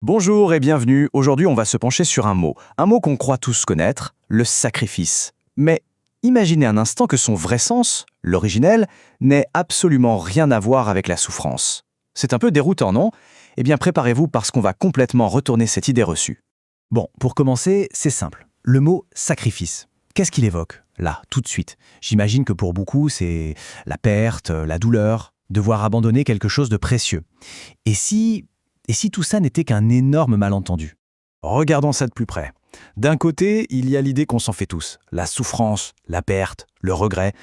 Bonjour et bienvenue. Aujourd'hui, on va se pencher sur un mot qu'on croit tous connaître, le sacrifice. Mais imaginez un instant que son vrai sens, l'originel, n'ait absolument rien à voir avec la souffrance. C'est un peu déroutant, non? Eh bien, préparez-vous parce qu'on va complètement retourner cette idée reçue. Bon, pour commencer, c'est simple. Le mot sacrifice, qu'est-ce qu'il évoque, là, tout de suite? J'imagine que pour beaucoup, c'est la perte, la douleur, devoir abandonner quelque chose de précieux. Et si tout ça n'était qu'un énorme malentendu? Regardons ça de plus près. D'un côté, il y a l'idée qu'on s'en fait tous. La souffrance, la perte, le regret.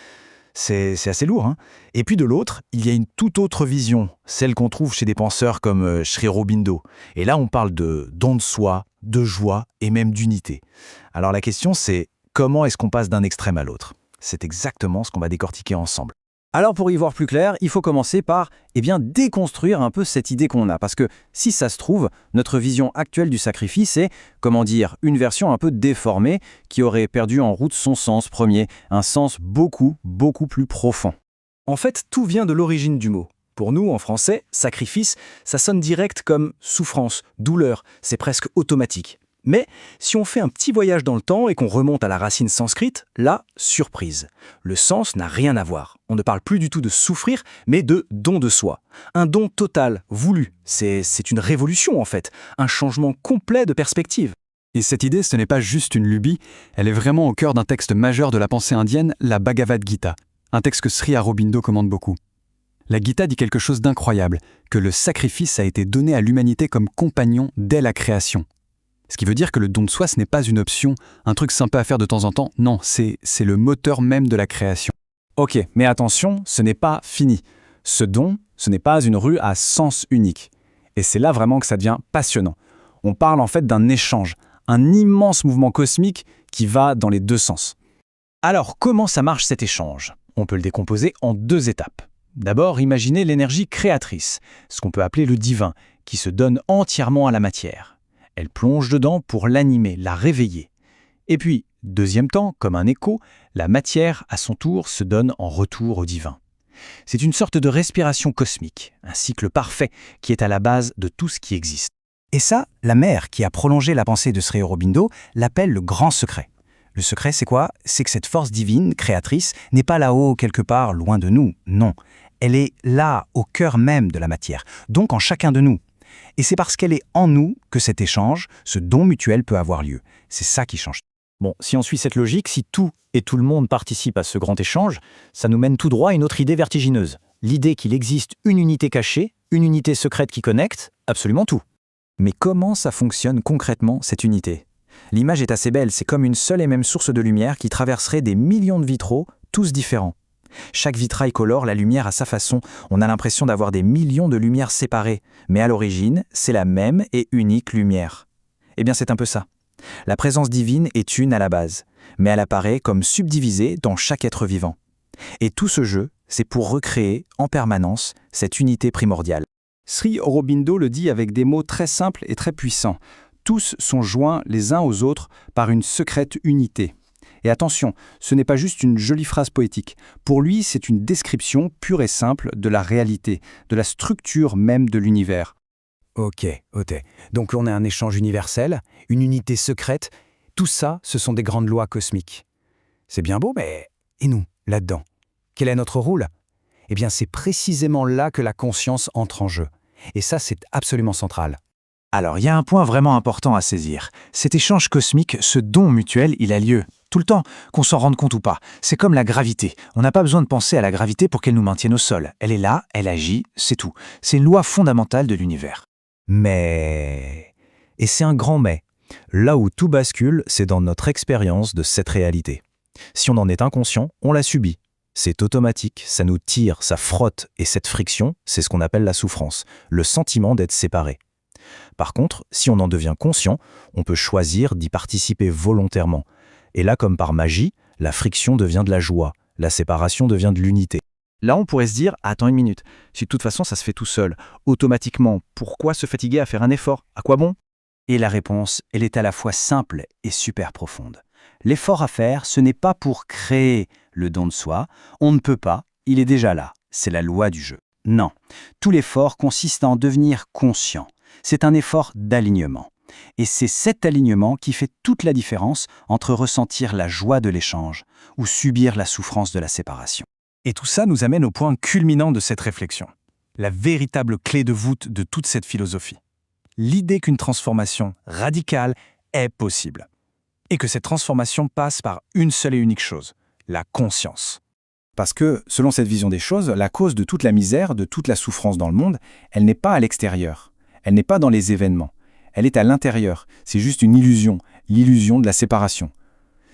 C'est assez lourd, hein? Et puis de l'autre, il y a une toute autre vision, celle qu'on trouve chez des penseurs comme Sri Aurobindo. Et là, on parle de don de soi, de joie et même d'unité. Alors la question, c'est comment est-ce qu'on passe d'un extrême à l'autre? C'est exactement ce qu'on va décortiquer ensemble. Alors pour y voir plus clair, il faut commencer par déconstruire un peu cette idée qu'on a. Parce que si ça se trouve, notre vision actuelle du sacrifice est, une version un peu déformée qui aurait perdu en route son sens premier, un sens beaucoup, beaucoup plus profond. En fait, tout vient de l'origine du mot. Pour nous, en français, sacrifice, ça sonne direct comme souffrance, douleur, c'est presque automatique. Mais si on fait un petit voyage dans le temps et qu'on remonte à la racine sanscrite, là, surprise. Le sens n'a rien à voir. On ne parle plus du tout de souffrir, mais de don de soi. Un don total, voulu. C'est une révolution en fait, un changement complet de perspective. Et cette idée, ce n'est pas juste une lubie, elle est vraiment au cœur d'un texte majeur de la pensée indienne, la Bhagavad Gita, un texte que Sri Aurobindo commande beaucoup. La Gita dit quelque chose d'incroyable, que le sacrifice a été donné à l'humanité comme compagnon dès la création. Ce qui veut dire que le don de soi, ce n'est pas une option, un truc sympa à faire de temps en temps, non, c'est le moteur même de la création. Ok, mais attention, ce n'est pas fini. Ce don, ce n'est pas une rue à sens unique. Et c'est là vraiment que ça devient passionnant. On parle en fait d'un échange, un immense mouvement cosmique qui va dans les deux sens. Alors, comment ça marche cet échange? On peut le décomposer en deux étapes. D'abord, imaginez l'énergie créatrice, ce qu'on peut appeler le divin, qui se donne entièrement à la matière. Elle plonge dedans pour l'animer, la réveiller. Et puis, deuxième temps, comme un écho, la matière, à son tour, se donne en retour au divin. C'est une sorte de respiration cosmique, un cycle parfait qui est à la base de tout ce qui existe. Et ça, la mère qui a prolongé la pensée de Sri Aurobindo l'appelle le grand secret. Le secret, c'est quoi? C'est que cette force divine, créatrice, n'est pas là-haut, quelque part, loin de nous. Non, elle est là, au cœur même de la matière, donc en chacun de nous. Et c'est parce qu'elle est en nous que cet échange, ce don mutuel peut avoir lieu. C'est ça qui change. Bon, si on suit cette logique, si tout et tout le monde participent à ce grand échange, ça nous mène tout droit à une autre idée vertigineuse. L'idée qu'il existe une unité cachée, une unité secrète qui connecte absolument tout. Mais comment ça fonctionne concrètement, cette unité? L'image est assez belle, c'est comme une seule et même source de lumière qui traverserait des millions de vitraux, tous différents. Chaque vitrail colore la lumière à sa façon. On a l'impression d'avoir des millions de lumières séparées. Mais à l'origine, c'est la même et unique lumière. Eh bien, c'est un peu ça. La présence divine est une à la base, mais elle apparaît comme subdivisée dans chaque être vivant. Et tout ce jeu, c'est pour recréer en permanence cette unité primordiale. Sri Aurobindo le dit avec des mots très simples et très puissants. Tous sont joints les uns aux autres par une secrète unité. Et attention, ce n'est pas juste une jolie phrase poétique. Pour lui, c'est une description pure et simple de la réalité, de la structure même de l'univers. Ok. Donc on a un échange universel, une unité secrète. Tout ça, ce sont des grandes lois cosmiques. C'est bien beau, mais et nous, là-dedans? Quel est notre rôle? Eh bien, c'est précisément là que la conscience entre en jeu. Et ça, c'est absolument central. Alors, il y a un point vraiment important à saisir. Cet échange cosmique, ce don mutuel, il a lieu tout le temps, qu'on s'en rende compte ou pas. C'est comme la gravité. On n'a pas besoin de penser à la gravité pour qu'elle nous maintienne au sol. Elle est là, elle agit, c'est tout. C'est une loi fondamentale de l'univers. Mais... Et c'est un grand mais. Là où tout bascule, c'est dans notre expérience de cette réalité. Si on en est inconscient, on la subit. C'est automatique, ça nous tire, ça frotte, et cette friction, c'est ce qu'on appelle la souffrance, le sentiment d'être séparé. Par contre, si on en devient conscient, on peut choisir d'y participer volontairement. Et là, comme par magie, la friction devient de la joie, la séparation devient de l'unité. Là, on pourrait se dire, attends une minute, si de toute façon ça se fait tout seul, automatiquement, pourquoi se fatiguer à faire un effort? À quoi bon? Et la réponse, elle est à la fois simple et super profonde. L'effort à faire, ce n'est pas pour créer le don de soi, on ne peut pas, il est déjà là, c'est la loi du jeu. Non, tout l'effort consiste à en devenir conscient. c'est un effort d'alignement. Et c'est cet alignement qui fait toute la différence entre ressentir la joie de l'échange ou subir la souffrance de la séparation. Et tout ça nous amène au point culminant de cette réflexion, la véritable clé de voûte de toute cette philosophie. L'idée qu'une transformation radicale est possible. Et que cette transformation passe par une seule et unique chose, la conscience. Parce que, selon cette vision des choses, la cause de toute la misère, de toute la souffrance dans le monde, elle n'est pas à l'extérieur. Elle n'est pas dans les événements. Elle est à l'intérieur. C'est juste une illusion, l'illusion de la séparation.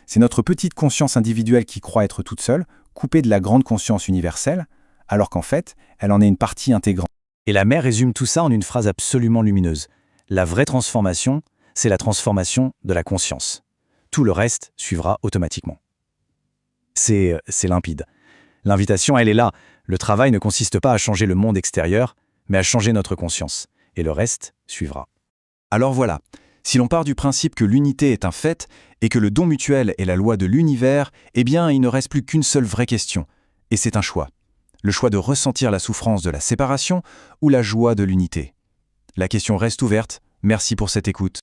C'est notre petite conscience individuelle qui croit être toute seule, coupée de la grande conscience universelle, alors qu'en fait, elle en est une partie intégrante. Et la mère résume tout ça en une phrase absolument lumineuse. La vraie transformation, c'est la transformation de la conscience. Tout le reste suivra automatiquement. C'est limpide. L'invitation, elle est là. Le travail ne consiste pas à changer le monde extérieur, mais à changer notre conscience. Et le reste suivra. Alors voilà, si l'on part du principe que l'unité est un fait et que le don mutuel est la loi de l'univers, eh bien, il ne reste plus qu'une seule vraie question. Et c'est un choix. Le choix de ressentir la souffrance de la séparation ou la joie de l'unité. La question reste ouverte. Merci pour cette écoute.